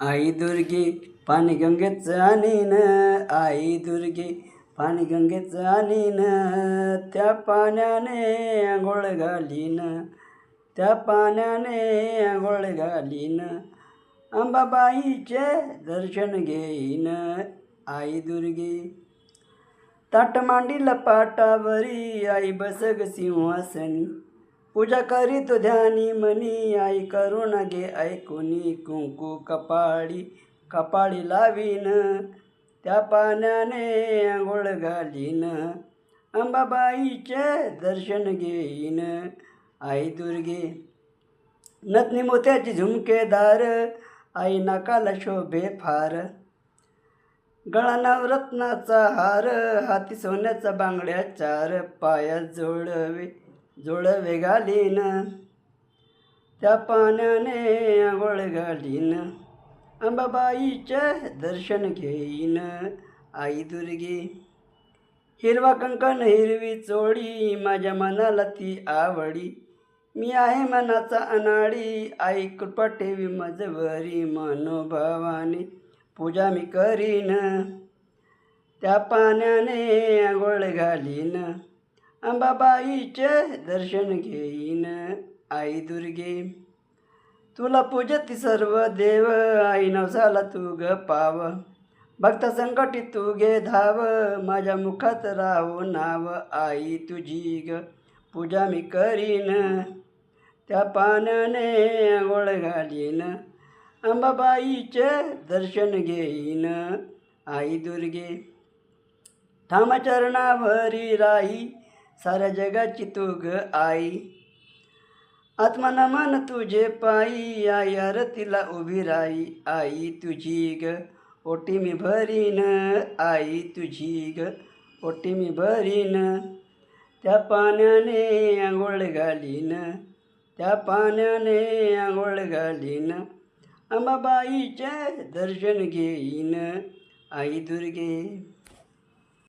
आई दुर्गे पाणी गंगेचं आणीन, आई दुर्गे पाणी गंगेचं आणीन, त्या पाण्याने आंघोळ घालीन, त्या पाण्याने आंघोळ घालीन, अंबाबाईचे दर्शन घेईन. आई दुर्गे ताट मांडील पाटावरी, आई बसग सिंहासनी, पूजा करीत ध्यानी मनी, आई करुणा घे ऐकुनी, कुंकू कपाळी कपाळी लावीन, त्या पाण्याने आंघोळ घालीन, अंबाबाईचे दर्शन घेईन. आई दुर्गे नथनी मोत्याची झुमकेदार, आई नाकाला शोभे फार, गळा नवरत्नाचा हार, हाती सोन्याचा बांगड्या चार, पायात जोडवे घालीन, त्या पाण्याने आंघोळ घालीन, अंबाबाईचे दर्शन घेईन. आई दुर्गे हिरवा कंकण हिरवी चोळी, माझ्या मनाला ती आवडी, मी आहे मनाचा अनाडी, आई कृपा ठेवी मजवरी, मनोभावाने पूजा मी करीन, त्या पाण्याने आंघोळ घालीन, अंबाबाईचे दर्शन घेईन. आई दुर्गे तुला पूजती सर्व देव, आई नवसाला तू ग पाव, भक्त संकटी तू घे धाव, माझ्या मुखात राहो नाव, आई तुझी ग पूजा मी करीन, त्या पाण्याने आंघोळ घालीन, अंबाबाईचे दर्शन घेईन. आई दुर्गे ठाम चरणावरी राही, साऱ्या जगाची तू ग आई, आत्मन मन तुझे पायी, आई आरतीला उभी राही, आई तुझी ग ओटी मी भरीन, आई तुझी ग ओटी मी भरीन, त्या पाण्याने आंघोळ घालीन, त्या पाण्याने आंघोळ घालीन, अंबाबाईचे दर्शन घेईन. आई दुर्गे